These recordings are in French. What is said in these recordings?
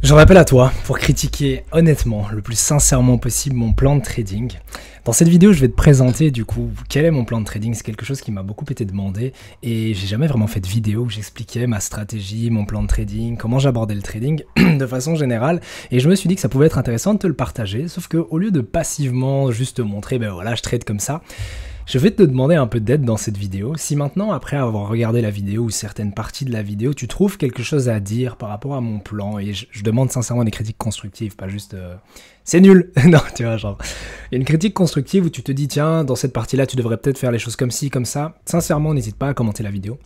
J'en appelle à toi pour critiquer honnêtement, le plus sincèrement possible mon plan de trading. Dans cette vidéo, je vais te présenter du coup quel est mon plan de trading. C'est quelque chose qui m'a beaucoup été demandé et j'ai jamais vraiment fait de vidéo où j'expliquais ma stratégie, mon plan de trading, comment j'abordais le trading de façon générale. Et je me suis dit que ça pouvait être intéressant de te le partager, sauf que au lieu de passivement juste te montrer, ben voilà, je trade comme ça. Je vais te demander un peu d'aide dans cette vidéo. Si maintenant, après avoir regardé la vidéo ou certaines parties de la vidéo, tu trouves quelque chose à dire par rapport à mon plan, et je demande sincèrement des critiques constructives, pas juste c'est nul. Non, tu vois, genre, il y a une critique constructive où tu te dis, tiens, dans cette partie-là, tu devrais peut-être faire les choses comme ci, comme ça. Sincèrement, n'hésite pas à commenter la vidéo.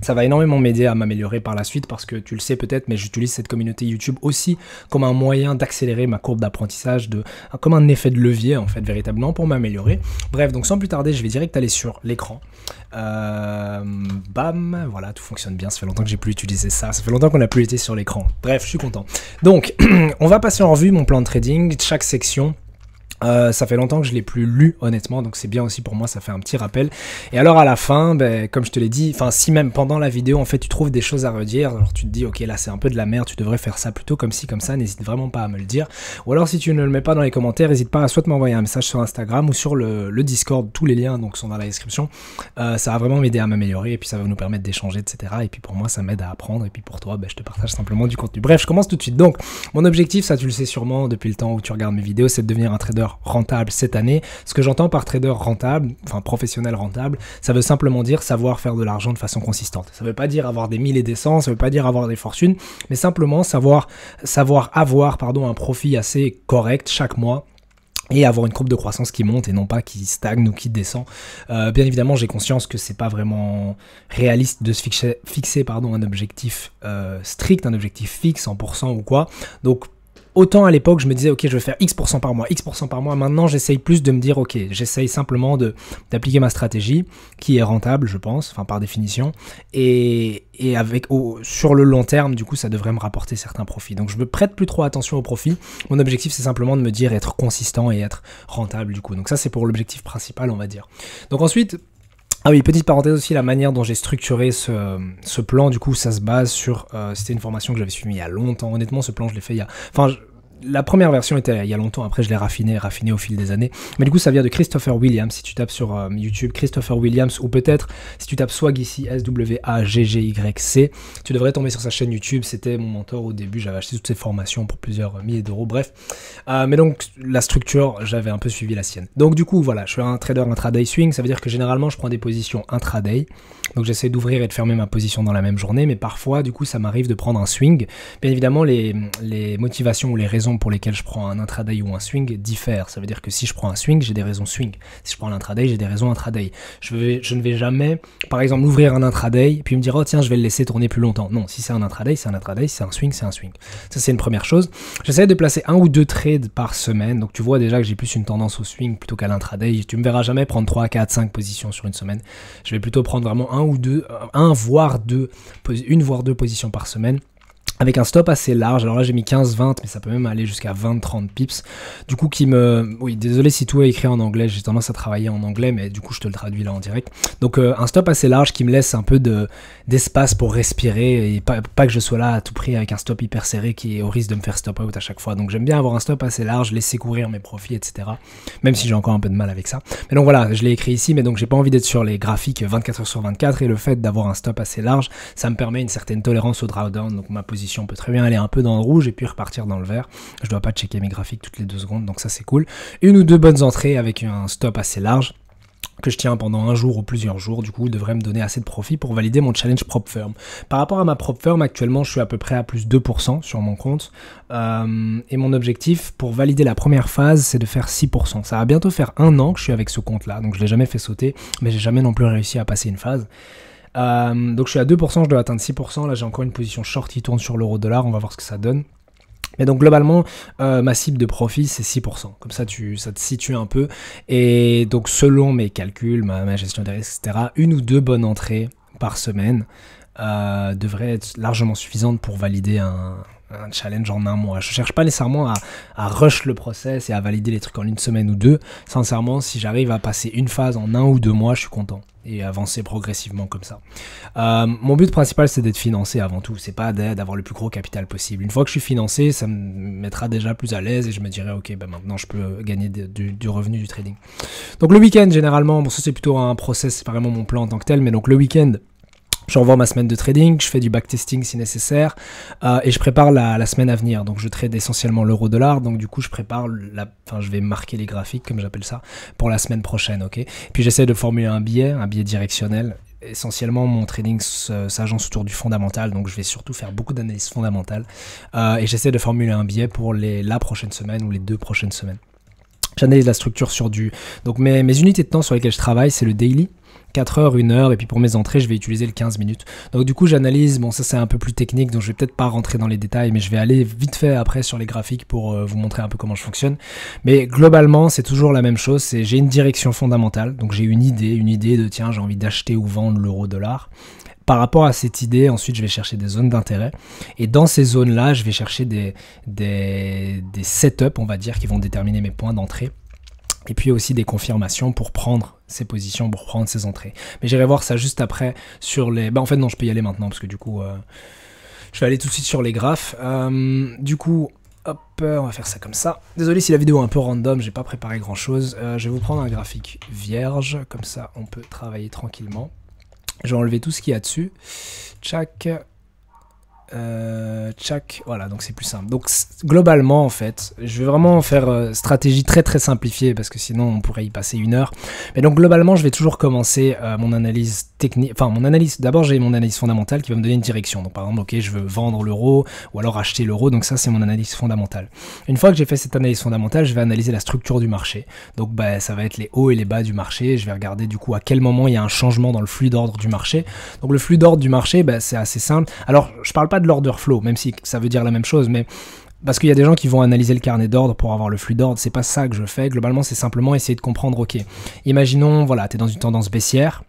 Ça va énormément m'aider à m'améliorer par la suite parce que tu le sais peut-être, mais j'utilise cette communauté YouTube aussi comme un moyen d'accélérer ma courbe d'apprentissage, comme un effet de levier en fait véritablement pour m'améliorer. Bref, donc sans plus tarder, je vais direct aller sur l'écran. Bam, voilà, tout fonctionne bien, ça fait longtemps que j'ai plus utilisé ça, ça fait longtemps qu'on n'a plus été sur l'écran. Bref, je suis content. Donc, on va passer en revue mon plan de trading, chaque section. Ça fait longtemps que je l'ai plus lu honnêtement, donc c'est bien aussi pour moi, ça fait un petit rappel. Et alors à la fin, ben, comme je te l'ai dit, enfin si même pendant la vidéo en fait tu trouves des choses à redire, alors tu te dis ok là c'est un peu de la merde, tu devrais faire ça plutôt comme ci comme ça, n'hésite vraiment pas à me le dire. Ou alors si tu ne le mets pas dans les commentaires, n'hésite pas à soit m'envoyer un message sur Instagram ou sur le Discord, tous les liens donc sont dans la description. Ça va vraiment m'aider à m'améliorer et puis ça va nous permettre d'échanger, etc. Et puis pour moi ça m'aide à apprendre et puis pour toi ben, je te partage simplement du contenu. Bref, je commence tout de suite. Donc mon objectif, ça tu le sais sûrement depuis le temps où tu regardes mes vidéos, c'est de devenir un trader rentable cette année. Ce que j'entends par trader rentable, enfin professionnel rentable, ça veut simplement dire savoir faire de l'argent de façon consistante. Ça veut pas dire avoir des mille et des cents, ça veut pas dire avoir des fortunes, mais simplement savoir avoir un profit assez correct chaque mois et avoir une courbe de croissance qui monte et non pas qui stagne ou qui descend. Bien évidemment, j'ai conscience que c'est pas vraiment réaliste de se fixer un objectif strict, un objectif fixe, 100% ou quoi. Donc autant à l'époque, je me disais, ok, je vais faire X% par mois, X% par mois. Maintenant, j'essaye plus de me dire, ok, j'essaye simplement d'appliquer ma stratégie, qui est rentable, je pense, enfin par définition, et sur le long terme, du coup, ça devrait me rapporter certains profits. Donc, je me prête plus trop attention aux profits. Mon objectif, c'est simplement de me dire être consistant et être rentable, du coup. Donc ça, c'est pour l'objectif principal, on va dire. Donc ensuite, ah oui, petite parenthèse aussi, la manière dont j'ai structuré ce plan, du coup, ça se base sur... c'était une formation que j'avais suivie il y a longtemps. Honnêtement, ce plan, je l'ai fait il y a... Enfin, la première version était il y a longtemps, après je l'ai raffiné au fil des années. Mais du coup, ça vient de Christopher Williams. Si tu tapes sur YouTube Christopher Williams, ou peut-être si tu tapes Swag ici, SWAGGYC, tu devrais tomber sur sa chaîne YouTube. C'était mon mentor au début. J'avais acheté toutes ses formations pour plusieurs milliers d'euros. Bref. Mais donc, la structure, j'avais un peu suivi la sienne. Donc, du coup, voilà, je suis un trader intraday swing. Ça veut dire que généralement, je prends des positions intraday. Donc, j'essaie d'ouvrir et de fermer ma position dans la même journée. Mais parfois, du coup, ça m'arrive de prendre un swing. Bien évidemment, les motivations ou les raisons pour lesquelles je prends un intraday ou un swing diffèrent. Ça veut dire que si je prends un swing, j'ai des raisons swing. Si je prends l'intraday, j'ai des raisons intraday. Je ne vais jamais, par exemple, ouvrir un intraday puis me dire, oh tiens, je vais le laisser tourner plus longtemps. Non, si c'est un intraday, c'est un intraday. Si c'est un swing, c'est un swing. Ça, c'est une première chose. J'essaie de placer 1 ou 2 trades par semaine. Donc, tu vois déjà que j'ai plus une tendance au swing plutôt qu'à l'intraday. Tu me verras jamais prendre 3, 4, 5 positions sur une semaine. Je vais plutôt prendre vraiment une voire deux positions par semaine, avec un stop assez large. Alors là j'ai mis 15-20, mais ça peut même aller jusqu'à 20-30 pips. Du coup oui, désolé si tout est écrit en anglais, j'ai tendance à travailler en anglais, mais du coup je te le traduis là en direct. Donc un stop assez large qui me laisse un peu d'espace pour respirer, et pas que je sois là à tout prix avec un stop hyper serré qui est au risque de me faire stop out à chaque fois. Donc j'aime bien avoir un stop assez large, laisser courir mes profits, etc. Même si j'ai encore un peu de mal avec ça. Mais donc voilà, je l'ai écrit ici, mais donc j'ai pas envie d'être sur les graphiques 24 heures sur 24, et le fait d'avoir un stop assez large, ça me permet une certaine tolérance au drawdown. Donc ma position peut très bien aller un peu dans le rouge et puis repartir dans le vert. Je dois pas checker mes graphiques toutes les 2 secondes, donc ça c'est cool. 1 ou 2 bonnes entrées avec un stop assez large que je tiens pendant un jour ou plusieurs jours, du coup devrait me donner assez de profit pour valider mon challenge prop firm. Par rapport à ma prop firm, actuellement je suis à peu près à plus 2% sur mon compte, et mon objectif pour valider la première phase, c'est de faire 6%. Ça va bientôt faire 1 an que je suis avec ce compte là, donc je l'ai jamais fait sauter, mais j'ai jamais non plus réussi à passer une phase. Donc je suis à 2%, je dois atteindre 6%. Là j'ai encore une position short qui tourne sur l'euro-dollar, on va voir ce que ça donne. Mais donc globalement, ma cible de profit c'est 6%. Comme ça, ça te situe un peu. Et donc selon mes calculs, ma gestion des risques, etc., 1 ou 2 bonnes entrées par semaine devrait être largement suffisante pour valider un challenge en un mois. Je cherche pas nécessairement à rush le process et à valider les trucs en une semaine ou deux. Sincèrement, si j'arrive à passer une phase en 1 ou 2 mois, je suis content. Et avancer progressivement comme ça. Mon but principal, c'est d'être financé avant tout. C'est pas d'avoir le plus gros capital possible. Une fois que je suis financé, ça me mettra déjà plus à l'aise et je me dirai, ok, ben maintenant je peux gagner du revenu du trading. Donc le week-end, généralement, bon ça c'est plutôt un process, c'est pas vraiment mon plan en tant que tel, mais donc le week-end, je revois ma semaine de trading, je fais du backtesting si nécessaire, et je prépare la semaine à venir. Donc je trade essentiellement l'euro-dollar, donc du coup je prépare, je vais marquer les graphiques, comme j'appelle ça, pour la semaine prochaine, ok. Puis j'essaie de formuler un biais directionnel. Essentiellement, mon trading s'agence autour du fondamental, donc je vais surtout faire beaucoup d'analyses fondamentales, et j'essaie de formuler un biais pour la prochaine semaine ou les 2 prochaines semaines. J'analyse la structure sur donc mes unités de temps sur lesquelles je travaille, c'est le daily. 4 heures, 1 heure, et puis pour mes entrées, je vais utiliser le 15 minutes. Donc du coup, j'analyse, bon ça c'est un peu plus technique, donc je vais peut-être pas rentrer dans les détails, mais je vais aller vite fait après sur les graphiques pour vous montrer un peu comment je fonctionne. Mais globalement, c'est toujours la même chose, j'ai une direction fondamentale, donc j'ai une idée de tiens, j'ai envie d'acheter ou vendre l'euro-dollar. Par rapport à cette idée, ensuite, je vais chercher des zones d'intérêt. Et dans ces zones-là, je vais chercher des setups, on va dire, qui vont déterminer mes points d'entrée. Et puis aussi des confirmations pour prendre ces positions, pour prendre ces entrées. Mais j'irai voir ça juste après sur les... en fait non, je peux y aller maintenant parce que du coup, je vais aller tout de suite sur les graphes. Du coup, hop, on va faire ça comme ça. Désolé si la vidéo est un peu random, j'ai pas préparé grand chose. Je vais vous prendre un graphique vierge, comme ça on peut travailler tranquillement. Je vais enlever tout ce qu'il y a dessus. Tchac. Voilà, donc c'est plus simple. Donc globalement en fait, je vais vraiment faire stratégie très très simplifiée parce que sinon on pourrait y passer 1 heure. Mais donc globalement je vais toujours commencer mon analyse technique, enfin mon analyse, d'abord j'ai mon analyse fondamentale qui va me donner une direction. Donc par exemple, ok, je veux vendre l'euro ou alors acheter l'euro, donc ça c'est mon analyse fondamentale. Une fois que j'ai fait cette analyse fondamentale, je vais analyser la structure du marché. Donc ça va être les hauts et les bas du marché. Je vais regarder du coup à quel moment il y a un changement dans le flux d'ordre du marché. Donc le flux d'ordre du marché, c'est assez simple. Alors je parle pas de l'order flow, même si ça veut dire la même chose, mais parce qu'il y a des gens qui vont analyser le carnet d'ordre pour avoir le flux d'ordre, c'est pas ça que je fais. Globalement, c'est simplement essayer de comprendre, ok, imaginons, voilà, tu es dans une tendance baissière,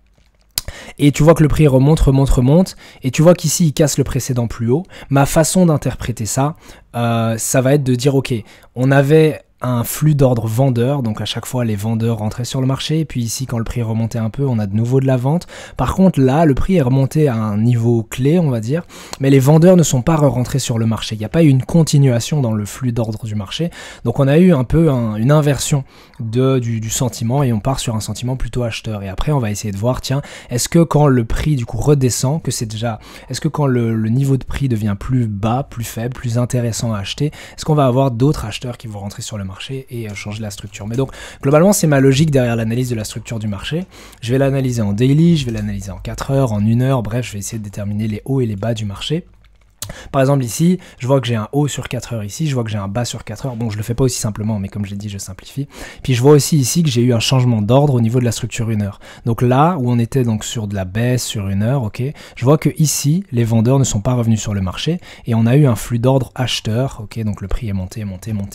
et tu vois que le prix remonte, et tu vois qu'ici, il casse le précédent plus haut. Ma façon d'interpréter ça, ça va être de dire, ok, on avait un flux d'ordre vendeur, donc à chaque fois les vendeurs rentraient sur le marché, et puis ici quand le prix remontait un peu, on a de nouveau de la vente. Par contre là, le prix est remonté à un niveau clé, on va dire, mais les vendeurs ne sont pas rentrés sur le marché. Il n'y a pas eu une continuation dans le flux d'ordre du marché, donc on a eu un peu une inversion du sentiment, et on part sur un sentiment plutôt acheteur. Et après on va essayer de voir, tiens, est-ce que quand le prix du coup redescend, est-ce que quand le niveau de prix devient plus bas, plus faible, plus intéressant à acheter, est-ce qu'on va avoir d'autres acheteurs qui vont rentrer sur le marché et changer la structure. Mais donc globalement c'est ma logique derrière l'analyse de la structure du marché. Je vais l'analyser en daily, je vais l'analyser en 4 heures, en 1 heure, bref je vais essayer de déterminer les hauts et les bas du marché. Par exemple ici, je vois que j'ai un haut sur 4 heures ici, je vois que j'ai un bas sur 4 heures. Bon, je le fais pas aussi simplement, mais comme je l'ai dit, je simplifie. Puis je vois aussi ici que j'ai eu un changement d'ordre au niveau de la structure 1 heure. Donc là, où on était donc sur de la baisse sur 1 heure, ok, je vois que ici, les vendeurs ne sont pas revenus sur le marché et on a eu un flux d'ordre acheteur, ok, donc le prix est monté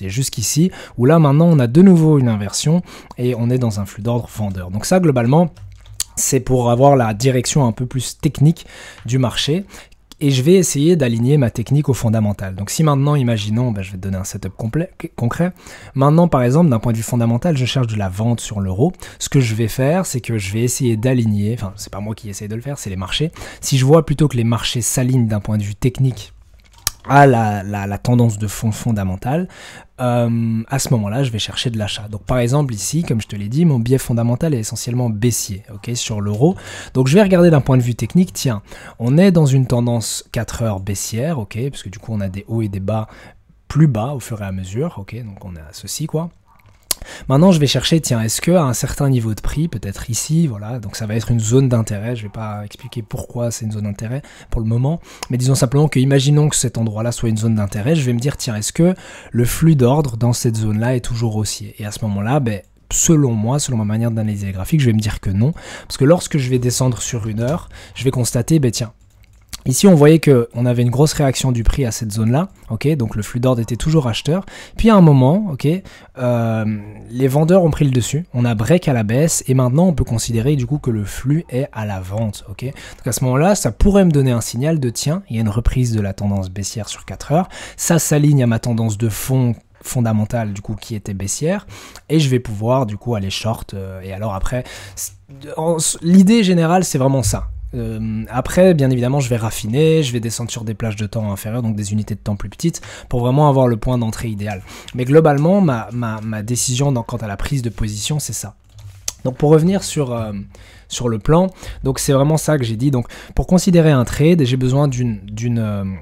jusqu'ici, où là maintenant on a de nouveau une inversion et on est dans un flux d'ordre vendeur. Donc ça, globalement, c'est pour avoir la direction un peu plus technique du marché. Et je vais essayer d'aligner ma technique au fondamental. Donc si maintenant, imaginons, je vais te donner un setup concret. Maintenant, par exemple, d'un point de vue fondamental, je cherche de la vente sur l'euro. Ce que je vais faire, c'est que je vais essayer d'aligner, enfin, c'est pas moi qui essaye de le faire, c'est les marchés. Si je vois plutôt que les marchés s'alignent d'un point de vue technique à la tendance de fond fondamentale, à ce moment-là, je vais chercher de l'achat. Donc par exemple ici, comme je te l'ai dit, mon biais fondamental est essentiellement baissier, ok, sur l'euro. Donc je vais regarder d'un point de vue technique, tiens, on est dans une tendance 4 heures baissière, ok, parce que du coup on a des hauts et des bas plus bas au fur et à mesure, ok, donc on a ceci quoi. Maintenant, je vais chercher, tiens, est-ce qu'à un certain niveau de prix, peut-être ici, voilà, donc ça va être une zone d'intérêt, je ne vais pas expliquer pourquoi c'est une zone d'intérêt pour le moment, mais disons simplement que, imaginons que cet endroit-là soit une zone d'intérêt, je vais me dire, tiens, est-ce que le flux d'ordre dans cette zone-là est toujours haussier? Et à ce moment-là, selon moi, selon ma manière d'analyser les graphiques, je vais me dire que non, parce que lorsque je vais descendre sur 1 heure, je vais constater, tiens, Ici, on voyait qu'on avait une grosse réaction du prix à cette zone-là, ok, donc le flux d'ordre était toujours acheteur. Puis à un moment, ok, les vendeurs ont pris le dessus, on a break à la baisse, et maintenant on peut considérer du coup que le flux est à la vente, ok. Donc à ce moment-là, ça pourrait me donner un signal de tiens, il y a une reprise de la tendance baissière sur 4 heures, ça s'aligne à ma tendance de fond fondamentale du coup qui était baissière, et je vais pouvoir du coup aller short, et alors après, l'idée générale c'est vraiment ça. Après, bien évidemment, je vais raffiner, je vais descendre sur des plages de temps inférieures, donc des unités de temps plus petites, pour vraiment avoir le point d'entrée idéal. Mais globalement, ma décision quant à la prise de position, c'est ça. Donc pour revenir sur le plan, donc c'est vraiment ça que j'ai dit. Donc pour considérer un trade, j'ai besoin d'une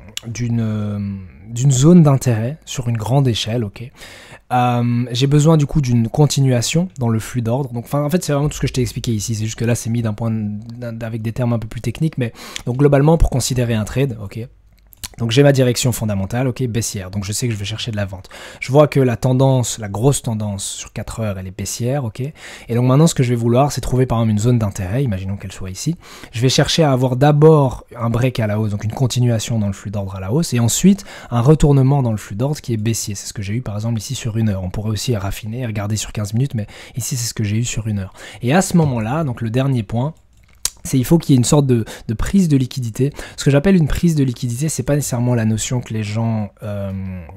zone d'intérêt sur une grande échelle, ok. J'ai besoin du coup d'une continuation dans le flux d'ordre. Donc en fait c'est vraiment tout ce que je t'ai expliqué ici. C'est juste que là c'est mis avec des termes un peu plus techniques, mais donc globalement pour considérer un trade, ok. Donc j'ai ma direction fondamentale, ok, baissière, donc je sais que je vais chercher de la vente. Je vois que la tendance, la grosse tendance sur 4 heures, elle est baissière, ok. Et donc maintenant ce que je vais vouloir, c'est trouver par exemple une zone d'intérêt, imaginons qu'elle soit ici. Je vais chercher à avoir d'abord un break à la hausse, donc une continuation dans le flux d'ordre à la hausse, et ensuite un retournement dans le flux d'ordre qui est baissier. C'est ce que j'ai eu par exemple ici sur 1 heure. On pourrait aussi raffiner et regarder sur 15 minutes, mais ici c'est ce que j'ai eu sur 1 heure. Et à ce moment-là, donc le dernier point, c'est il faut qu'il y ait une sorte de prise de liquidité. Ce que j'appelle une prise de liquidité, c'est pas nécessairement la notion que les gens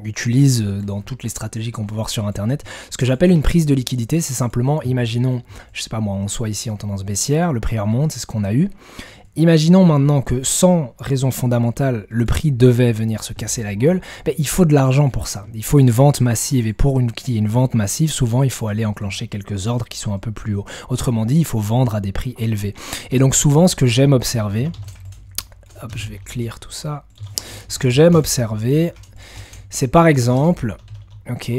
utilisent dans toutes les stratégies qu'on peut voir sur internet. Ce que j'appelle une prise de liquidité, c'est simplement, imaginons, je sais pas moi, on soit ici en tendance baissière, le prix remonte, c'est ce qu'on a eu. Imaginons maintenant que sans raison fondamentale, le prix devait venir se casser la gueule, ben, il faut de l'argent pour ça. Il faut une vente massive, et pour qu'il y ait une vente massive, souvent il faut aller enclencher quelques ordres qui sont un peu plus hauts. Autrement dit, il faut vendre à des prix élevés. Et donc souvent ce que j'aime observer, hop, je vais clear tout ça, ce que j'aime observer, c'est par exemple, ok,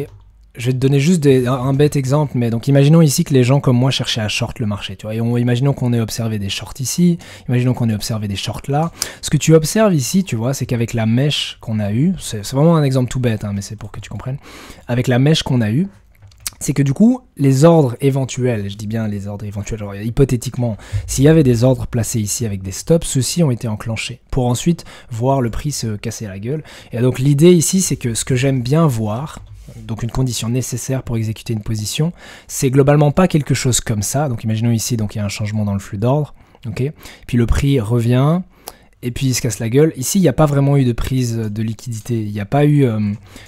je vais te donner juste un bête exemple, mais donc imaginons ici que les gens comme moi cherchaient à short le marché, tu vois, et imaginons qu'on ait observé des shorts ici, imaginons qu'on ait observé des shorts là. Ce que tu observes ici, tu vois, c'est qu'avec la mèche qu'on a eue, c'est vraiment un exemple tout bête, hein, mais c'est pour que tu comprennes, avec la mèche qu'on a eue, c'est que du coup, les ordres éventuels, je dis bien les ordres éventuels, genre hypothétiquement, s'il y avait des ordres placés ici avec des stops, ceux-ci ont été enclenchés pour ensuite voir le prix se casser la gueule. Et donc l'idée ici, c'est que ce que j'aime bien voir, donc une condition nécessaire pour exécuter une position, c'est globalement pas quelque chose comme ça. Donc imaginons ici, donc il y a un changement dans le flux d'ordre, ok, puis le prix revient, et puis il se casse la gueule. Ici, il n'y a pas vraiment eu de prise de liquidité. Il n'y a pas eu,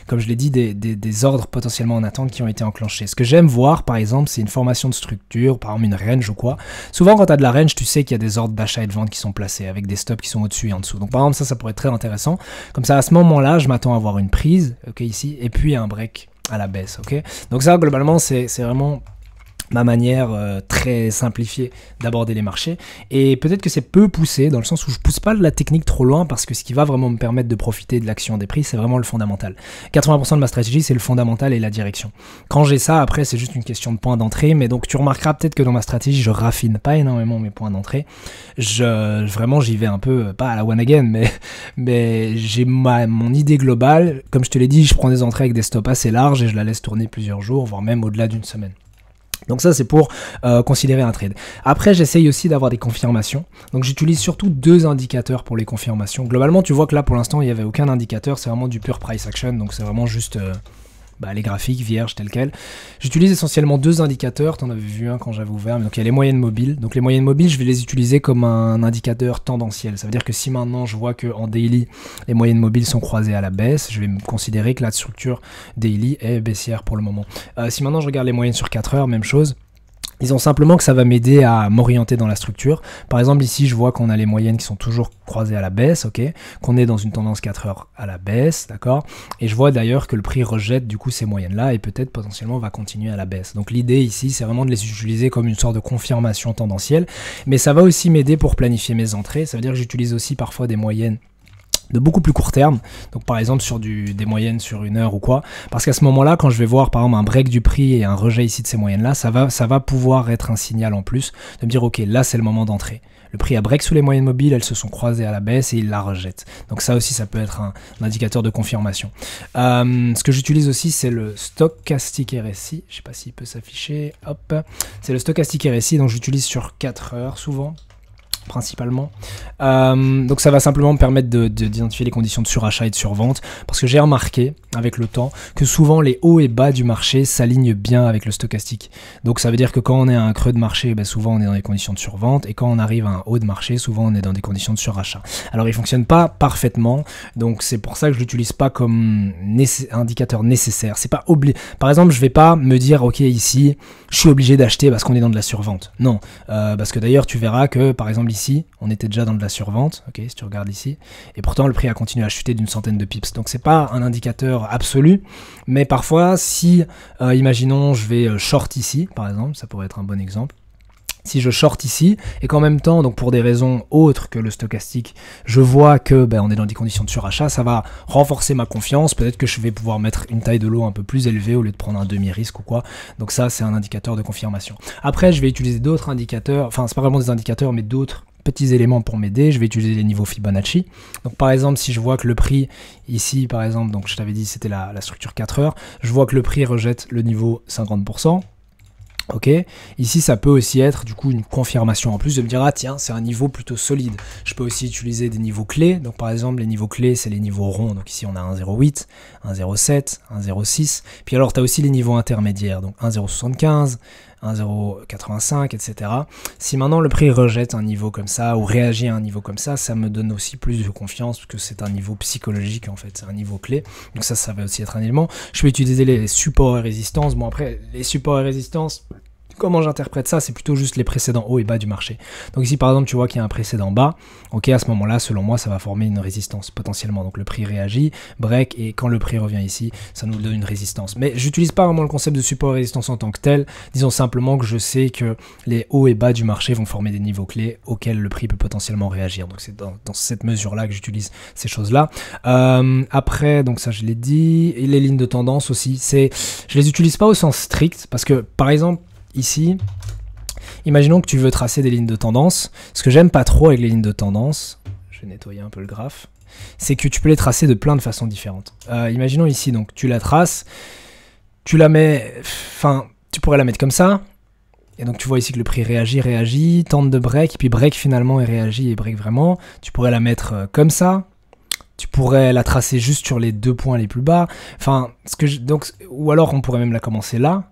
comme je l'ai dit, des ordres potentiellement en attente qui ont été enclenchés. Ce que j'aime voir, par exemple, c'est une formation de structure, par exemple une range ou quoi. Souvent, quand tu as de la range, tu sais qu'il y a des ordres d'achat et de vente qui sont placés, avec des stops qui sont au-dessus et en dessous. Donc par exemple, ça pourrait être très intéressant. Comme ça, à ce moment-là, je m'attends à avoir une prise, ok, ici, et puis un break à la baisse, ok. Donc ça, globalement, c'est vraiment ma manière très simplifiée d'aborder les marchés, et peut-être que c'est peu poussé dans le sens où je pousse pas la technique trop loin, parce que ce qui va vraiment me permettre de profiter de l'action des prix, c'est vraiment le fondamental. 80% de ma stratégie, c'est le fondamental et la direction. Quand j'ai ça, après c'est juste une question de point d'entrée, mais donc tu remarqueras peut-être que dans ma stratégie, je raffine pas énormément mes points d'entrée. Vraiment j'y vais un peu, pas à la one again, mais j'ai mon idée globale. Comme je te l'ai dit, je prends des entrées avec des stops assez larges et je la laisse tourner plusieurs jours, voire même au-delà d'une semaine. Donc ça c'est pour considérer un trade. Après j'essaye aussi d'avoir des confirmations. Donc j'utilise surtout 2 indicateurs pour les confirmations. Globalement tu vois que là pour l'instant il n'y avait aucun indicateur, c'est vraiment du pure price action. Donc c'est vraiment juste les graphiques vierges tels quels. J'utilise essentiellement 2 indicateurs, tu en avais vu un quand j'avais ouvert, mais donc il y a les moyennes mobiles. Donc les moyennes mobiles, je vais les utiliser comme un indicateur tendanciel. Ça veut dire que si maintenant je vois qu'en daily, les moyennes mobiles sont croisées à la baisse, je vais considérer que la structure daily est baissière pour le moment. Si maintenant je regarde les moyennes sur 4 heures, même chose. Disons simplement que ça va m'aider à m'orienter dans la structure. Par exemple, ici, je vois qu'on a les moyennes qui sont toujours croisées à la baisse, ok, qu'on est dans une tendance 4 heures à la baisse, d'accord. Et je vois d'ailleurs que le prix rejette du coup ces moyennes-là et peut-être potentiellement va continuer à la baisse. Donc l'idée ici, c'est vraiment de les utiliser comme une sorte de confirmation tendancielle. Mais ça va aussi m'aider pour planifier mes entrées. Ça veut dire que j'utilise aussi parfois des moyennes de beaucoup plus court terme, donc par exemple sur des moyennes sur 1 heure ou quoi, parce qu'à ce moment-là, quand je vais voir par exemple un break du prix et un rejet ici de ces moyennes-là, ça va pouvoir être un signal en plus de me dire ok, là c'est le moment d'entrer. Le prix a break sous les moyennes mobiles, elles se sont croisées à la baisse et il la rejette. Donc ça aussi, ça peut être un indicateur de confirmation. Ce que j'utilise aussi, c'est le stochastic RSI. Je sais pas s'il peut s'afficher. Hop, c'est le stochastic RSI, donc j'utilise sur 4 heures souvent. principalement. Donc ça va simplement me permettre d'identifier les conditions de surachat et de survente, parce que j'ai remarqué avec le temps que souvent les hauts et bas du marché s'alignent bien avec le stochastique. Donc ça veut dire que quand on est à un creux de marché, ben souvent on est dans des conditions de survente, et quand on arrive à un haut de marché, souvent on est dans des conditions de surachat. Alors il fonctionne pas parfaitement, donc c'est pour ça que je l'utilise pas comme indicateur nécessaire. C'est pas par exemple, je vais pas me dire ok, ici je suis obligé d'acheter parce qu'on est dans de la survente. Non, parce que d'ailleurs tu verras que par exemple ici on était déjà dans de la survente, ok, si tu regardes ici, et pourtant le prix a continué à chuter d'une centaine de pips. Donc c'est pas un indicateur absolu, mais parfois si imaginons je vais short ici par exemple, ça pourrait être un bon exemple. Si je short ici, et qu'en même temps, donc pour des raisons autres que le stochastique, je vois que on est dans des conditions de surachat, ça va renforcer ma confiance. Peut-être que je vais pouvoir mettre une taille de lot un peu plus élevée au lieu de prendre un demi-risque ou quoi. Donc ça, c'est un indicateur de confirmation. Après, je vais utiliser d'autres indicateurs, enfin, c'est pas vraiment des indicateurs, mais d'autres petits éléments pour m'aider. Je vais utiliser les niveaux Fibonacci. Donc par exemple, si je vois que le prix ici, par exemple, donc je t'avais dit c'était la structure 4 heures, je vois que le prix rejette le niveau 50%. Ok, ici ça peut aussi être du coup une confirmation en plus de me dire ah tiens c'est un niveau plutôt solide. Je peux aussi utiliser des niveaux clés, donc par exemple les niveaux clés c'est les niveaux ronds, donc ici on a 1,08, 1,07, 1,06, puis alors tu as aussi les niveaux intermédiaires, donc 1,075, 1,085, etc. Si maintenant le prix rejette un niveau comme ça ou réagit à un niveau comme ça me donne aussi plus de confiance parce que c'est un niveau psychologique en fait, c'est un niveau clé. Donc ça va aussi être un élément. Je vais utiliser les supports et résistances. Bon après, les supports et résistances, comment j'interprète ça, c'est plutôt juste les précédents hauts et bas du marché. Donc ici par exemple tu vois qu'il y a un précédent bas, ok, à ce moment là selon moi ça va former une résistance potentiellement, donc le prix réagit, break, et quand le prix revient ici ça nous donne une résistance. Mais j'utilise pas vraiment le concept de support et résistance en tant que tel, disons simplement que je sais que les hauts et bas du marché vont former des niveaux clés auxquels le prix peut potentiellement réagir, donc c'est dans cette mesure là que j'utilise ces choses là. Après donc ça je l'ai dit, et les lignes de tendance aussi, je les utilise pas au sens strict, parce que par exemple ici, imaginons que tu veux tracer des lignes de tendance. Ce que j'aime pas trop avec les lignes de tendance, je vais nettoyer un peu le graphe, c'est que tu peux les tracer de plein de façons différentes. Imaginons ici, donc tu la traces, tu la mets, tu pourrais la mettre comme ça, et donc tu vois ici que le prix réagit, tente de break, et puis break finalement et réagit et break vraiment. Tu pourrais la mettre comme ça. Tu pourrais la tracer juste sur les deux points les plus bas. Ou alors on pourrait même la commencer là.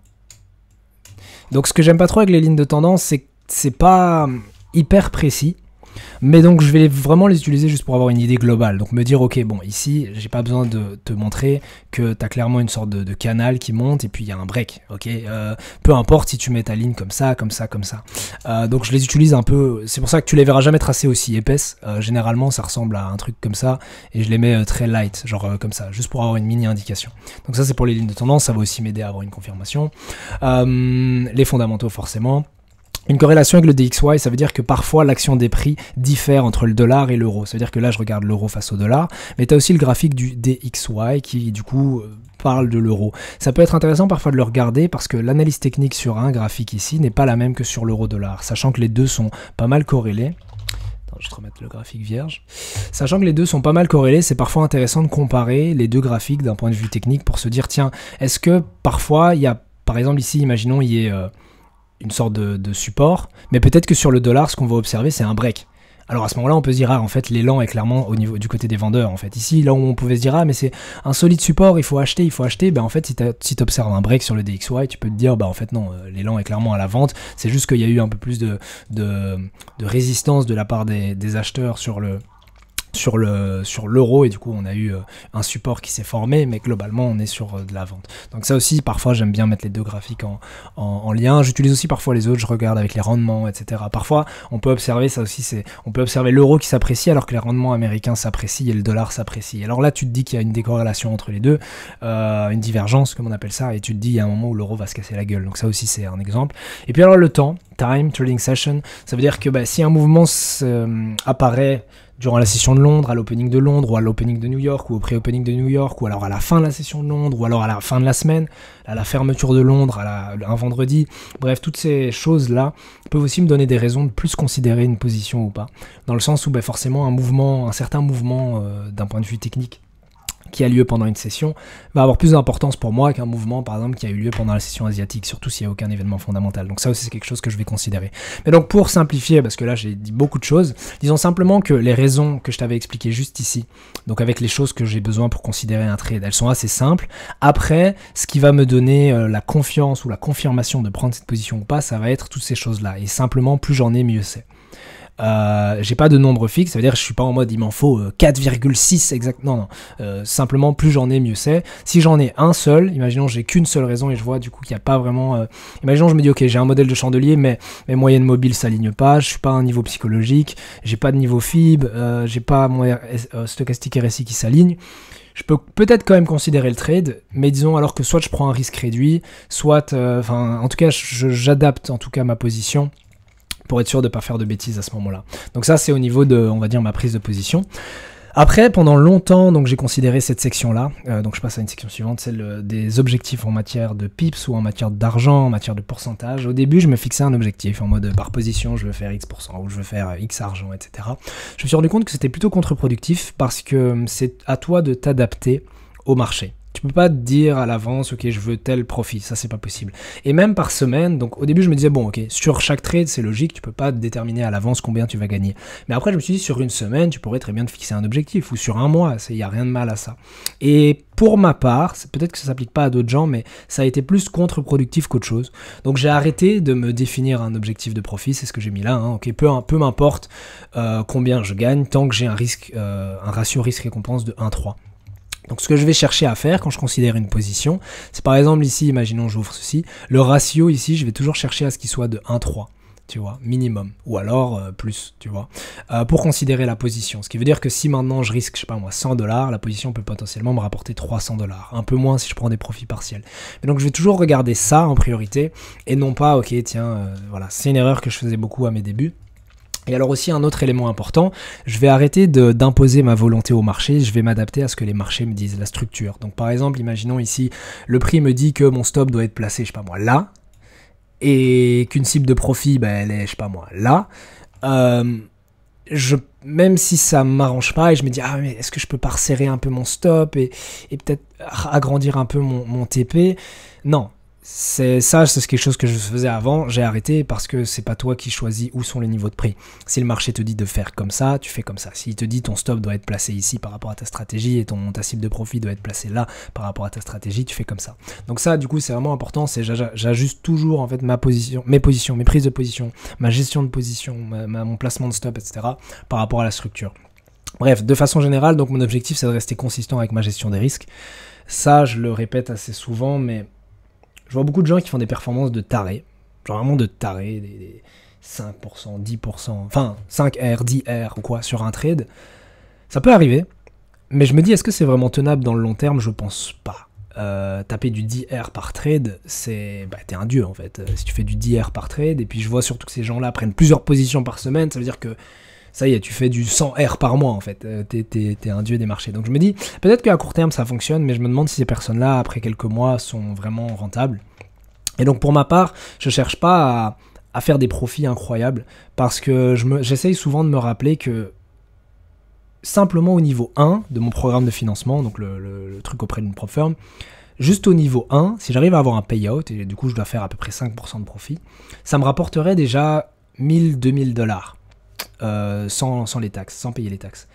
Donc ce que j'aime pas trop avec les lignes de tendance, c'est que c'est pas hyper précis. Mais donc je vais vraiment les utiliser juste pour avoir une idée globale. Donc me dire ok bon ici j'ai pas besoin de te montrer que tu as clairement une sorte de canal qui monte et puis il y a un break. Ok, peu importe si tu mets ta ligne comme ça, comme ça, comme ça. Donc je les utilise un peu, c'est pour ça que tu les verras jamais tracées aussi épaisses. Généralement ça ressemble à un truc comme ça et je les mets très light, genre comme ça, juste pour avoir une mini indication. Donc ça c'est pour les lignes de tendance, ça va aussi m'aider à avoir une confirmation. Les fondamentaux forcément. Une corrélation avec le DXY, ça veut dire que parfois l'action des prix diffère entre le dollar et l'euro. Ça veut dire que là, je regarde l'euro face au dollar, mais tu as aussi le graphique du DXY qui, du coup, parle de l'euro. Ça peut être intéressant parfois de le regarder parce que l'analyse technique sur un graphique ici n'est pas la même que sur l'euro-dollar, sachant que les deux sont pas mal corrélés. Attends, je vais te remettre le graphique vierge. Sachant que les deux sont pas mal corrélés, c'est parfois intéressant de comparer les deux graphiques d'un point de vue technique pour se dire, tiens, est-ce que parfois il y a, par exemple ici, imaginons, il y ait une sorte de support, mais peut-être que sur le dollar, ce qu'on va observer, c'est un break. Alors à ce moment-là, on peut se dire, ah, en fait, l'élan est clairement au niveau du côté des vendeurs. En fait, ici, là où on pouvait se dire, ah, mais c'est un solide support, il faut acheter, ben en fait, si tu observes un break sur le DXY, tu peux te dire, bah en fait, non, l'élan est clairement à la vente. C'est juste qu'il y a eu un peu plus de résistance de la part des acheteurs sur l'euro et du coup on a eu un support qui s'est formé, mais globalement on est sur de la vente. Donc ça aussi parfois j'aime bien mettre les deux graphiques en lien. J'utilise aussi parfois les autres, je regarde avec les rendements, etc. Parfois on peut observer ça aussi, on peut observer l'euro qui s'apprécie alors que les rendements américains s'apprécient et le dollar s'apprécie. Alors là tu te dis qu'il y a une décorrélation entre les deux, une divergence comme on appelle ça, et tu te dis il y a un moment où l'euro va se casser la gueule. Donc ça aussi c'est un exemple. Et puis alors le temps, time, trading session, ça veut dire que si un mouvement apparaît durant la session de Londres, à l'opening de Londres, ou à l'opening de New York, ou au pré-opening de New York, ou alors à la fin de la session de Londres, ou alors à la fin de la semaine, à la fermeture de Londres, un vendredi. Bref, toutes ces choses-là peuvent aussi me donner des raisons de plus considérer une position ou pas. Dans le sens où forcément un certain mouvement d'un point de vue technique qui a lieu pendant une session va avoir plus d'importance pour moi qu'un mouvement par exemple qui a eu lieu pendant la session asiatique, surtout s'il n'y a aucun événement fondamental. Donc ça aussi c'est quelque chose que je vais considérer. Mais donc pour simplifier, parce que là j'ai dit beaucoup de choses, disons simplement que les raisons que je t'avais expliquées juste ici, donc avec les choses que j'ai besoin pour considérer un trade, elles sont assez simples. Après, ce qui va me donner la confiance ou la confirmation de prendre cette position ou pas, ça va être toutes ces choses-là. Et simplement, plus j'en ai, mieux c'est. J'ai pas de nombre fixe, ça veut dire que je suis pas en mode il m'en faut 4,6 exact. Non, simplement plus j'en ai mieux c'est. Si j'en ai un seul, imaginons j'ai qu'une seule raison et je vois du coup qu'il n'y a pas vraiment. Imaginons je me dis ok j'ai un modèle de chandelier mais mes moyennes mobiles s'alignent pas, je suis pas à un niveau psychologique, j'ai pas de niveau FIB, j'ai pas mon stochastique RSI qui s'aligne. Je peux peut-être quand même considérer le trade, mais disons alors que soit je prends un risque réduit, soit, en tout cas j'adapte en tout cas ma position pour être sûr de ne pas faire de bêtises à ce moment-là. Donc ça, c'est au niveau de, on va dire, ma prise de position. Après, pendant longtemps, donc j'ai considéré cette section-là, donc je passe à une section suivante, celle des objectifs en matière de pips ou en matière d'argent, en matière de pourcentage. Au début, je me fixais un objectif en mode par position, je veux faire X% ou je veux faire X argent, etc. Je me suis rendu compte que c'était plutôt contre-productif parce que c'est à toi de t'adapter au marché. Tu peux pas te dire à l'avance, ok, je veux tel profit, ça c'est pas possible. Et même par semaine, donc au début je me disais, bon ok, sur chaque trade c'est logique, tu peux pas déterminer à l'avance combien tu vas gagner. Mais après je me suis dit, sur une semaine, tu pourrais très bien te fixer un objectif, ou sur un mois, il n'y a rien de mal à ça. Et pour ma part, peut-être que ça s'applique pas à d'autres gens, mais ça a été plus contre-productif qu'autre chose. Donc j'ai arrêté de me définir un objectif de profit, c'est ce que j'ai mis là, hein. Ok, peu m'importe combien je gagne, tant que j'ai un ratio risque-récompense de 1,3. Donc ce que je vais chercher à faire quand je considère une position, c'est par exemple ici, imaginons j'ouvre ceci, le ratio ici, je vais toujours chercher à ce qu'il soit de 1,3, tu vois, minimum, ou alors plus, tu vois, pour considérer la position. Ce qui veut dire que si maintenant je risque, je sais pas moi, $100, la position peut potentiellement me rapporter $300, un peu moins si je prends des profits partiels. Mais donc je vais toujours regarder ça en priorité, et non pas, ok, tiens, voilà, c'est une erreur que je faisais beaucoup à mes débuts. Et alors aussi un autre élément important, je vais arrêter d'imposer ma volonté au marché, je vais m'adapter à ce que les marchés me disent, la structure. Donc par exemple, imaginons ici, le prix me dit que mon stop doit être placé, je sais pas moi, là, et qu'une cible de profit, elle est, je sais pas moi, là. Même si ça m'arrange pas, et je me dis, ah mais est-ce que je peux pas resserrer un peu mon stop et peut-être agrandir un peu mon TP? Non. C'est quelque chose que je faisais avant, j'ai arrêté parce que c'est pas toi qui choisis où sont les niveaux de prix. Si le marché te dit de faire comme ça, tu fais comme ça. S'il te dit ton stop doit être placé ici par rapport à ta stratégie et ta cible de profit doit être placée là par rapport à ta stratégie, tu fais comme ça. Donc ça, du coup, c'est vraiment important, c'est j'ajuste toujours en fait mes prises de position, ma gestion de position, mon placement de stop, etc. par rapport à la structure. Bref, de façon générale, donc mon objectif c'est de rester consistant avec ma gestion des risques. Ça, je le répète assez souvent, mais je vois beaucoup de gens qui font des performances de tarés, genre vraiment de tarés, des 5%, 10%, enfin 5R, 10R ou quoi sur un trade. Ça peut arriver, mais je me dis, est-ce que c'est vraiment tenable dans le long terme? Je pense pas. Taper du 10R par trade, c'est... t'es un dieu en fait. Si tu fais du 10R par trade, et puis je vois surtout que ces gens-là prennent plusieurs positions par semaine, ça veut dire que ça y est, tu fais du 100R par mois en fait, t'es un dieu des marchés. Donc je me dis, peut-être qu'à court terme ça fonctionne, mais je me demande si ces personnes-là, après quelques mois, sont vraiment rentables. Et donc pour ma part, je cherche pas à faire des profits incroyables, parce que j'essaye souvent de me rappeler que simplement au niveau 1 de mon programme de financement, donc le truc auprès d'une prop firm, juste au niveau 1, si j'arrive à avoir un payout, et du coup je dois faire à peu près 5% de profit, ça me rapporterait déjà 1000-2000$. Sans les taxes, sans payer les taxes.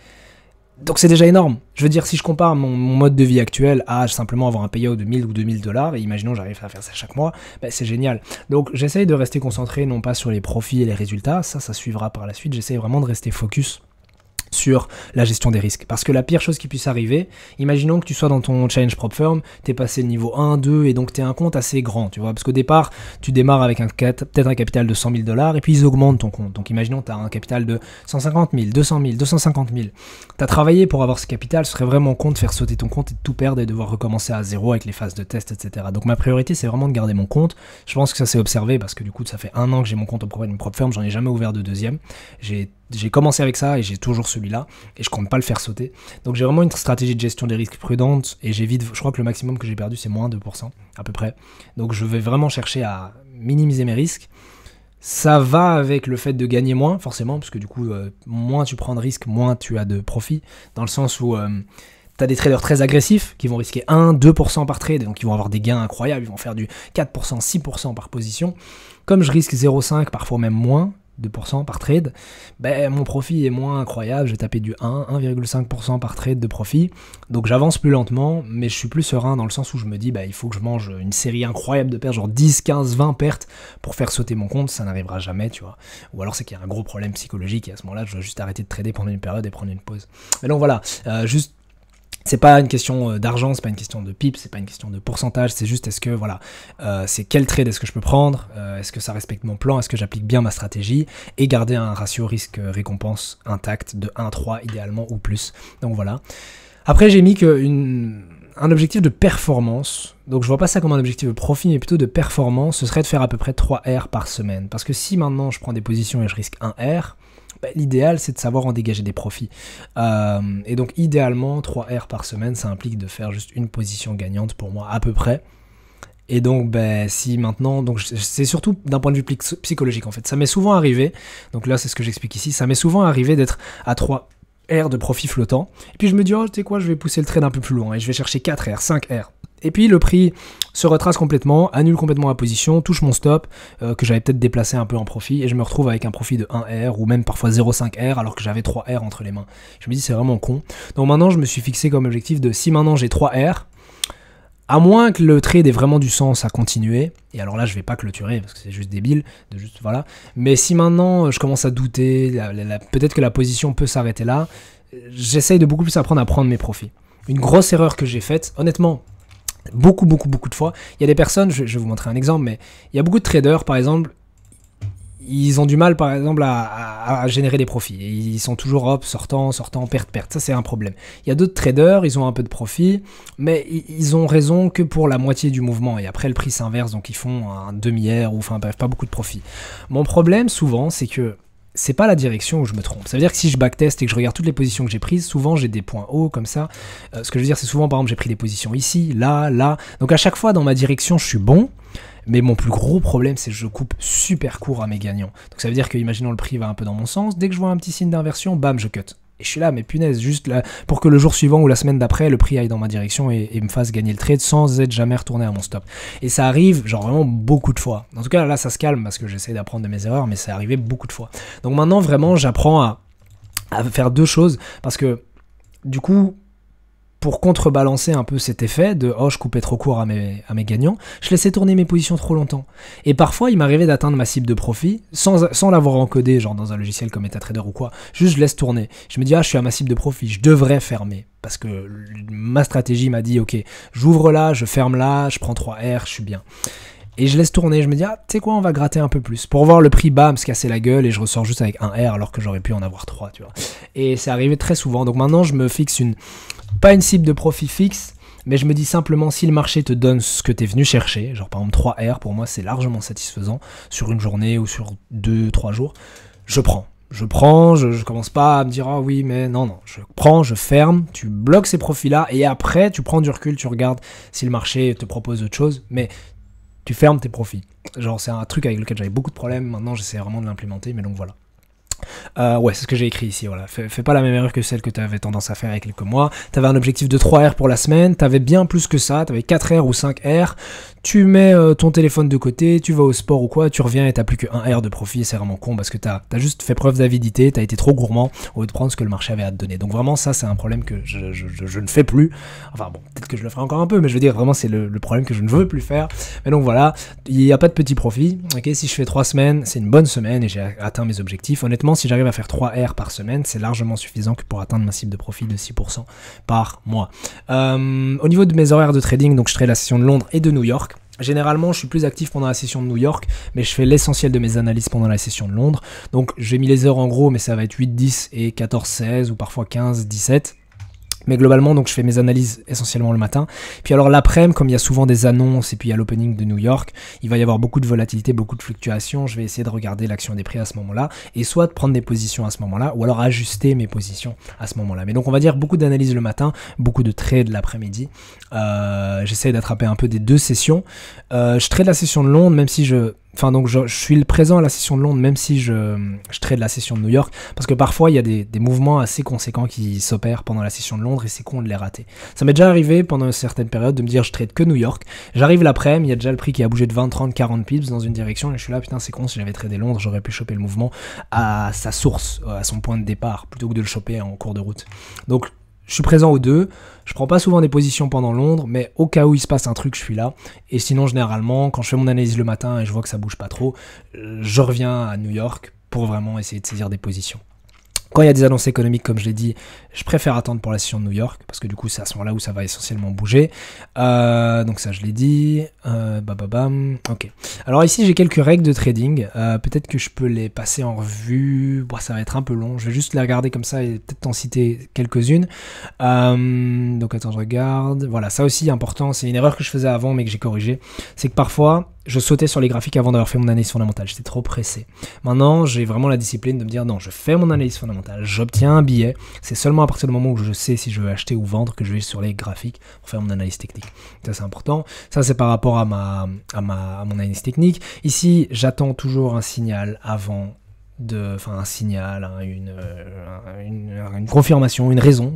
Donc c'est déjà énorme. Je veux dire, si je compare mon mode de vie actuel à simplement avoir un payout de 1000 ou 2000$, et imaginons j'arrive à faire ça chaque mois, c'est génial. Donc j'essaye de rester concentré non pas sur les profits et les résultats, ça suivra par la suite, j'essaye vraiment de rester focus sur la gestion des risques. Parce que la pire chose qui puisse arriver, imaginons que tu sois dans ton challenge prop firm, t'es passé niveau 1, 2, et donc t'es un compte assez grand, tu vois, parce qu'au départ, tu démarres avec peut-être un capital de 100 000$, et puis ils augmentent ton compte. Donc imaginons que t'as un capital de 150 000, 200 000, 250 000. T'as travaillé pour avoir ce capital, ce serait vraiment con de faire sauter ton compte et de tout perdre et devoir recommencer à zéro avec les phases de test, etc. Donc ma priorité, c'est vraiment de garder mon compte. Je pense que ça s'est observé, parce que du coup, ça fait 1 an que j'ai mon compte auprès d'une prop firm, j'en ai jamais ouvert de deuxième. J'ai commencé avec ça et j'ai toujours celui-là et je compte pas le faire sauter. Donc j'ai vraiment une stratégie de gestion des risques prudente et j'évite, je crois que le maximum que j'ai perdu c'est moins 2% à peu près. Donc je vais vraiment chercher à minimiser mes risques. Ça va avec le fait de gagner moins forcément parce que du coup moins tu prends de risques, moins tu as de profit dans le sens où T'as des traders très agressifs qui vont risquer 1-2% par trade, et donc ils vont avoir des gains incroyables, ils vont faire du 4%, 6% par position. Comme je risque 0,5, parfois même moins, 2% par trade, ben, mon profit est moins incroyable, je vais taper du 1,5% par trade de profit, donc j'avance plus lentement, mais je suis plus serein dans le sens où je me dis, il faut que je mange une série incroyable de pertes, genre 10, 15, 20 pertes pour faire sauter mon compte, ça n'arrivera jamais, tu vois, ou alors c'est qu'il y a un gros problème psychologique, et à ce moment-là, je dois juste arrêter de trader pendant une période et prendre une pause. Mais donc voilà, juste... C'est pas une question d'argent, c'est pas une question de pips, c'est pas une question de pourcentage, c'est juste est-ce que voilà, c'est quel trade est-ce que je peux prendre, est-ce que ça respecte mon plan, est-ce que j'applique bien ma stratégie et garder un ratio risque-récompense intact de 1-3 idéalement ou plus. Donc voilà. Après j'ai mis un objectif de performance, donc je vois pas ça comme un objectif de profit mais plutôt de performance, ce serait de faire à peu près 3 R par semaine. Parce que si maintenant je prends des positions et je risque 1 R, l'idéal c'est de savoir en dégager des profits, et donc idéalement 3 R par semaine, ça implique de faire juste une position gagnante pour moi à peu près. Et donc si maintenant, donc c'est surtout d'un point de vue psychologique en fait, ça m'est souvent arrivé, donc là c'est ce que j'explique ici, ça m'est souvent arrivé d'être à 3 R de profit flottant, et puis je me dis oh tu sais quoi, je vais pousser le trade un peu plus loin et je vais chercher 4 R, 5 R. Et puis le prix se retrace complètement, annule complètement la position, touche mon stop, que j'avais peut-être déplacé un peu en profit, et je me retrouve avec un profit de 1 R, ou même parfois 0,5 R, alors que j'avais 3 R entre les mains. Je me dis c'est vraiment con. Donc maintenant je me suis fixé comme objectif de, si maintenant j'ai 3 R, à moins que le trade ait vraiment du sens à continuer, et alors là je vais pas clôturer, parce que c'est juste débile, voilà. Mais si maintenant je commence à douter, peut-être que la position peut s'arrêter là, j'essaye de beaucoup plus apprendre à prendre mes profits. Une grosse erreur que j'ai faite, honnêtement, beaucoup de fois, il y a des personnes, je vais vous montrer un exemple, mais il y a beaucoup de traders, par exemple, ils ont du mal, par exemple, à générer des profits. Et ils sont toujours hop, sortant, perte. Ça, c'est un problème. Il y a d'autres traders, ils ont un peu de profit, mais ils ont raison que pour la moitié du mouvement. Et après, le prix s'inverse, donc ils font un demi-air, ou enfin, bref, pas beaucoup de profit. Mon problème, souvent, c'est que c'est pas la direction où je me trompe. Ça veut dire que si je backtest et que je regarde toutes les positions que j'ai prises, souvent j'ai des points hauts comme ça. Ce que je veux dire, c'est souvent, par exemple, j'ai pris des positions ici, là. Donc à chaque fois, dans ma direction, je suis bon. Mais mon plus gros problème, c'est que je coupe super court à mes gagnants. Donc ça veut dire que, imaginons le prix va un peu dans mon sens, dès que je vois un petit signe d'inversion, bam, je cut. Et je suis là, mais punaise, juste là, pour que le jour suivant ou la semaine d'après, le prix aille dans ma direction et me fasse gagner le trade sans être jamais retourné à mon stop. Et ça arrive, genre vraiment beaucoup de fois. En tout cas, là, ça se calme parce que j'essaie d'apprendre de mes erreurs, mais ça arrivé beaucoup de fois. Donc maintenant, vraiment, j'apprends à faire deux choses parce que, du coup, pour contrebalancer un peu cet effet de « oh, je coupais trop court à mes gagnants », je laissais tourner mes positions trop longtemps. Et parfois, il m'arrivait d'atteindre ma cible de profit sans l'avoir encodé, genre dans un logiciel comme MetaTrader ou quoi. Juste, je laisse tourner. Je me dis « ah, je suis à ma cible de profit, je devrais fermer ». Parce que ma stratégie m'a dit « ok, j'ouvre là, je ferme là, je prends 3 R, je suis bien ». Et je laisse tourner, je me dis, ah, tu sais quoi, on va gratter un peu plus. Pour voir le prix, bam, se casser la gueule, et je ressors juste avec un R alors que j'aurais pu en avoir 3, tu vois. Et c'est arrivé très souvent. Donc maintenant, je me fixe pas une cible de profit fixe, mais je me dis simplement, si le marché te donne ce que tu es venu chercher, genre par exemple 3 R, pour moi, c'est largement satisfaisant sur une journée ou sur 2-3 jours, je prends. Je commence pas à me dire, ah oui, mais non, je prends, je ferme, tu bloques ces profits-là, et après, tu prends du recul, tu regardes si le marché te propose autre chose, mais tu fermes tes profits. Genre, c'est un truc avec lequel j'avais beaucoup de problèmes, maintenant j'essaie vraiment de l'implémenter, mais donc voilà. Ouais, c'est ce que j'ai écrit ici, voilà. Fais pas la même erreur que celle que tu avais tendance à faire il y a quelques mois. Tu avais un objectif de 3 R pour la semaine, tu avais bien plus que ça, tu avais 4 R ou 5 R, tu mets ton téléphone de côté, tu vas au sport ou quoi, tu reviens et tu n'as plus que 1 R de profit, c'est vraiment con parce que tu as juste fait preuve d'avidité, tu as été trop gourmand au lieu de prendre ce que le marché avait à te donner. Donc vraiment ça, c'est un problème que je ne fais plus. Enfin bon, peut-être que je le ferai encore un peu, mais je veux dire vraiment c'est le problème que je ne veux plus faire. Mais donc voilà, il n'y a pas de petit profit. Ok, si je fais 3 semaines, c'est une bonne semaine et j'ai atteint mes objectifs. Honnêtement, si j'arrive à faire 3 R par semaine, c'est largement suffisant que pour atteindre ma cible de profit de 6% par mois. Au niveau de mes horaires de trading, donc je trade la session de Londres et de New York. Généralement, je suis plus actif pendant la session de New York, mais je fais l'essentiel de mes analyses pendant la session de Londres. Donc j'ai mis les heures en gros, mais ça va être 8-10 et 14-16 ou parfois 15-17. Mais globalement, donc je fais mes analyses essentiellement le matin. Puis alors l'après-midi, comme il y a souvent des annonces et puis il y a l'opening de New York, il va y avoir beaucoup de volatilité, beaucoup de fluctuations. Je vais essayer de regarder l'action des prix à ce moment-là et soit de prendre des positions à ce moment-là ou alors ajuster mes positions à ce moment-là. Mais donc on va dire beaucoup d'analyses le matin, beaucoup de trades l'après-midi. J'essaie d'attraper un peu des deux sessions. Je trade la session de Londres, même si je Enfin, donc je suis présent à la session de Londres, même si je trade la session de New York, parce que parfois il y a des mouvements assez conséquents qui s'opèrent pendant la session de Londres et c'est con de les rater. Ça m'est déjà arrivé pendant une certaine période de me dire je trade que New York. J'arrive l'après-midi, il y a déjà le prix qui a bougé de 20, 30, 40 pips dans une direction et je suis là, putain, c'est con, si j'avais tradé Londres, j'aurais pu choper le mouvement à sa source, à son point de départ, plutôt que de le choper en cours de route. Donc, je suis présent aux deux, je prends pas souvent des positions pendant Londres, mais au cas où il se passe un truc, je suis là. Et sinon, généralement, quand je fais mon analyse le matin et je vois que ça bouge pas trop, je reviens à New York pour vraiment essayer de saisir des positions. Quand il y a des annonces économiques, comme je l'ai dit, je préfère attendre pour la session de New York, parce que du coup, c'est à ce moment-là où ça va essentiellement bouger. Donc ça, je l'ai dit. Ok. Alors ici, j'ai quelques règles de trading. Peut-être que je peux les passer en revue. Bon, ça va être un peu long. Je vais juste les regarder comme ça et peut-être en citer quelques-unes. Donc attends, je regarde. Voilà, ça aussi, important. C'est une erreur que je faisais avant, mais que j'ai corrigée. C'est que parfois, je sautais sur les graphiques avant d'avoir fait mon analyse fondamentale. J'étais trop pressé. Maintenant, j'ai vraiment la discipline de me dire non, je fais mon analyse fondamentale, j'obtiens un billet. C'est seulement à partir du moment où je sais si je veux acheter ou vendre que je vais sur les graphiques pour faire mon analyse technique. Ça, c'est important. Ça, c'est par rapport à mon analyse technique. Ici, j'attends toujours un signal avant un signal, une confirmation, une raison,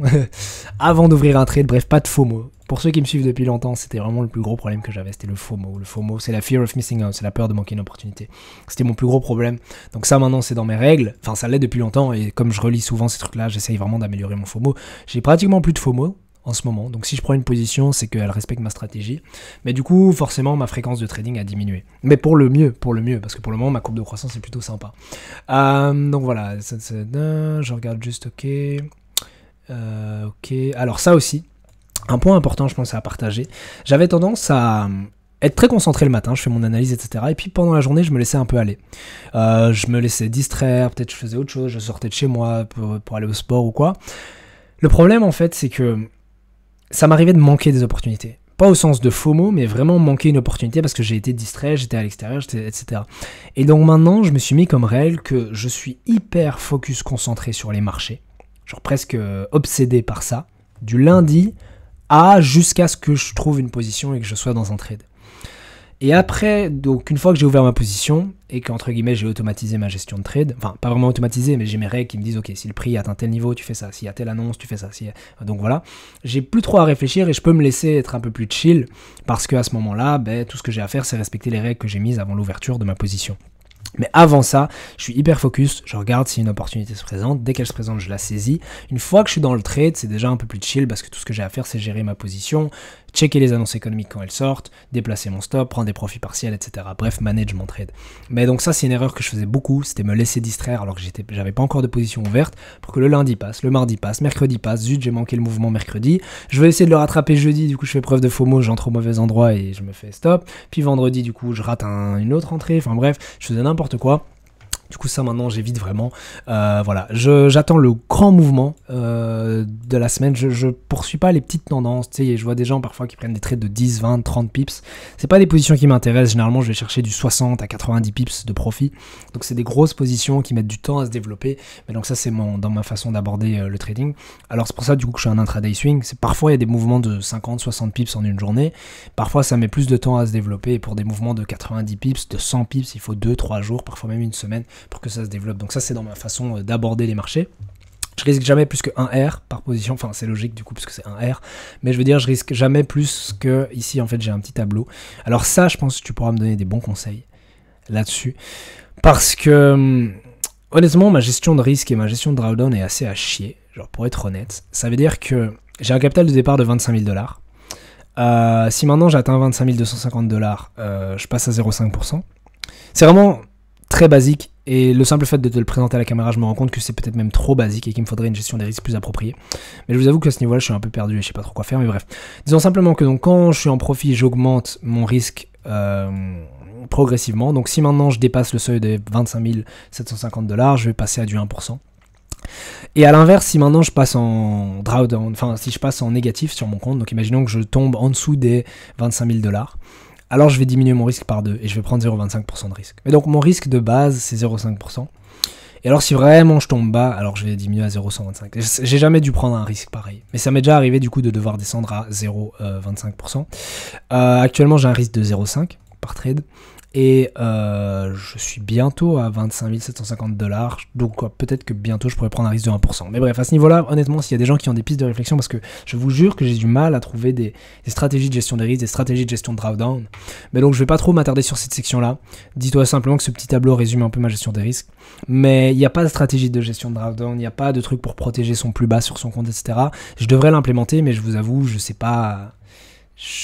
avant d'ouvrir un trade, bref, pas de FOMO. Pour ceux qui me suivent depuis longtemps, c'était vraiment le plus gros problème que j'avais, c'était le FOMO. Le FOMO, c'est la fear of missing out, c'est la peur de manquer une opportunité. C'était mon plus gros problème. Donc ça, maintenant, c'est dans mes règles. Enfin, ça l'est depuis longtemps, et comme je relis souvent ces trucs-là, j'essaye vraiment d'améliorer mon FOMO. J'ai pratiquement plus de FOMO en ce moment. Donc si je prends une position, c'est qu'elle respecte ma stratégie. Mais du coup, forcément, ma fréquence de trading a diminué. Mais pour le mieux, parce que pour le moment, ma courbe de croissance est plutôt sympa. Donc voilà, je regarde juste, ok. Ok, alors ça aussi, un point important, je pense, à partager. J'avais tendance à être très concentré le matin, je fais mon analyse, etc. Et puis pendant la journée, je me laissais un peu aller. Je me laissais distraire, peut-être je faisais autre chose, je sortais de chez moi pour aller au sport ou quoi. Le problème, en fait, c'est que ça m'arrivait de manquer des opportunités. Pas au sens de FOMO, mais vraiment manquer une opportunité parce que j'ai été distrait, j'étais à l'extérieur, etc. Et donc maintenant, je me suis mis comme règle que je suis hyper focus concentré sur les marchés. Genre presque obsédé par ça. Du lundi jusqu'à ce que je trouve une position et que je sois dans un trade. Et après, donc une fois que j'ai ouvert ma position et qu'entre guillemets j'ai automatisé ma gestion de trade, enfin pas vraiment automatisé, mais j'ai mes règles qui me disent ok, si le prix atteint tel niveau, tu fais ça, s'il y a telle annonce, tu fais ça, donc voilà, j'ai plus trop à réfléchir et je peux me laisser être un peu plus chill parce qu'à ce moment-là, tout ce que j'ai à faire, c'est respecter les règles que j'ai mises avant l'ouverture de ma position. Mais avant ça, je suis hyper focus, je regarde si une opportunité se présente, dès qu'elle se présente, je la saisis. Une fois que je suis dans le trade, c'est déjà un peu plus chill parce que tout ce que j'ai à faire, c'est gérer ma position, checker les annonces économiques quand elles sortent, déplacer mon stop, prendre des profits partiels, etc. Bref, manage mon trade. Mais donc ça, c'est une erreur que je faisais beaucoup, c'était me laisser distraire alors que j'avais pas encore de position ouverte pour que le lundi passe, le mardi passe, mercredi passe, zut, j'ai manqué le mouvement mercredi, je vais essayer de le rattraper jeudi, du coup je fais preuve de FOMO, j'entre au mauvais endroit et je me fais stop, puis vendredi, du coup, je rate une autre entrée, enfin bref, je faisais n'importe quoi. Du coup ça maintenant j'évite vraiment. Voilà, j'attends le grand mouvement de la semaine. Je poursuis pas les petites tendances. Tu sais, je vois des gens parfois qui prennent des trades de 10, 20, 30 pips. C'est pas des positions qui m'intéressent. Généralement je vais chercher du 60 à 90 pips de profit. Donc c'est des grosses positions qui mettent du temps à se développer. Mais donc ça c'est dans ma façon d'aborder le trading. Alors c'est pour ça du coup que je suis un intraday swing. Parfois il y a des mouvements de 50, 60 pips en une journée. Parfois ça met plus de temps à se développer. Et pour des mouvements de 90 pips, de 100 pips, il faut 2-3 jours, parfois même une semaine pour que ça se développe. Donc ça c'est dans ma façon d'aborder les marchés. Je risque jamais plus que 1 R par position, enfin c'est logique du coup parce que c'est 1 R, mais je veux dire je risque jamais plus que, ici en fait j'ai un petit tableau. Alors ça je pense que tu pourras me donner des bons conseils là-dessus, parce que honnêtement ma gestion de risque et ma gestion de drawdown est assez à chier, genre pour être honnête. Ça veut dire que j'ai un capital de départ de 25 000 $. Si maintenant j'atteins 25 250 $, je passe à 0,5%. C'est vraiment très basique, et le simple fait de te le présenter à la caméra, je me rends compte que c'est peut-être même trop basique et qu'il me faudrait une gestion des risques plus appropriée. Mais je vous avoue qu'à ce niveau-là, je suis un peu perdu et je sais pas trop quoi faire, mais bref. Disons simplement que donc, quand je suis en profit, j'augmente mon risque progressivement. Donc si maintenant je dépasse le seuil de 25 750 $, je vais passer à du 1%. Et à l'inverse, si maintenant je passe en drawdown, enfin si je passe en négatif sur mon compte, donc imaginons que je tombe en dessous des 25 000 $, alors je vais diminuer mon risque par 2 et je vais prendre 0,25% de risque. Mais donc mon risque de base, c'est 0,5%. Et alors si vraiment je tombe bas, alors je vais diminuer à 0,125. J'ai jamais dû prendre un risque pareil. Mais ça m'est déjà arrivé du coup de devoir descendre à 0,25%. Actuellement j'ai un risque de 0,5 par trade. Et je suis bientôt à 25 750 $. Donc peut-être que bientôt je pourrais prendre un risque de 1%. Mais bref, à ce niveau-là, honnêtement, s'il y a des gens qui ont des pistes de réflexion, parce que je vous jure que j'ai du mal à trouver des stratégies de gestion des risques, des stratégies de gestion de drawdown. Mais donc je vais pas trop m'attarder sur cette section-là. Dis-toi simplement que ce petit tableau résume un peu ma gestion des risques. Mais il n'y a pas de stratégie de gestion de drawdown, il n'y a pas de truc pour protéger son plus bas sur son compte, etc. Je devrais l'implémenter, mais je vous avoue, je sais pas.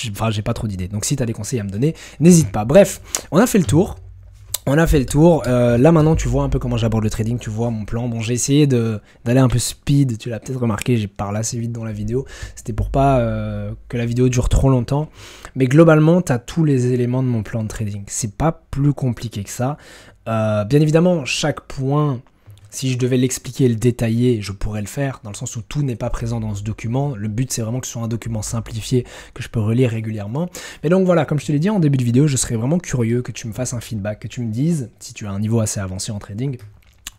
Enfin, j'ai pas trop d'idées. Donc si tu as des conseils à me donner, n'hésite pas. Bref, on a fait le tour. Là maintenant tu vois un peu comment j'aborde le trading, tu vois mon plan. Bon, j'ai essayé d'aller un peu speed, tu l'as peut-être remarqué, j'ai parlé assez vite dans la vidéo. C'était pour pas que la vidéo dure trop longtemps. Mais globalement, tu as tous les éléments de mon plan de trading. C'est pas plus compliqué que ça. Bien évidemment, chaque point, si je devais l'expliquer et le détailler, je pourrais le faire, dans le sens où tout n'est pas présent dans ce document. Le but, c'est vraiment que ce soit un document simplifié que je peux relire régulièrement. Mais donc voilà, comme je te l'ai dit en début de vidéo, je serais vraiment curieux que tu me fasses un feedback, que tu me dises, si tu as un niveau assez avancé en trading,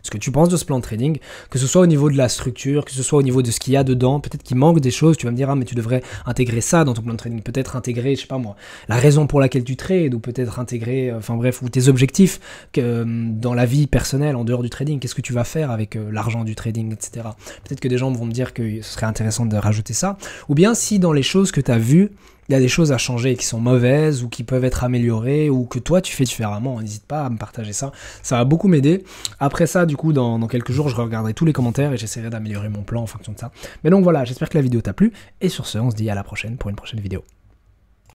ce que tu penses de ce plan de trading, que ce soit au niveau de la structure, que ce soit au niveau de ce qu'il y a dedans, peut-être qu'il manque des choses, tu vas me dire, ah mais tu devrais intégrer ça dans ton plan de trading, peut-être intégrer, je sais pas moi, la raison pour laquelle tu trades, ou peut-être intégrer, enfin bref, ou tes objectifs dans la vie personnelle, en dehors du trading, qu'est-ce que tu vas faire avec l'argent du trading, etc. Peut-être que des gens vont me dire que ce serait intéressant de rajouter ça, ou bien si dans les choses que tu as vues, il y a des choses à changer qui sont mauvaises ou qui peuvent être améliorées ou que toi tu fais différemment, n'hésite pas à me partager ça, ça va beaucoup m'aider. Après ça, du coup, dans quelques jours, je regarderai tous les commentaires et j'essaierai d'améliorer mon plan en fonction de ça. Mais donc voilà, j'espère que la vidéo t'a plu et sur ce, on se dit à la prochaine pour une prochaine vidéo.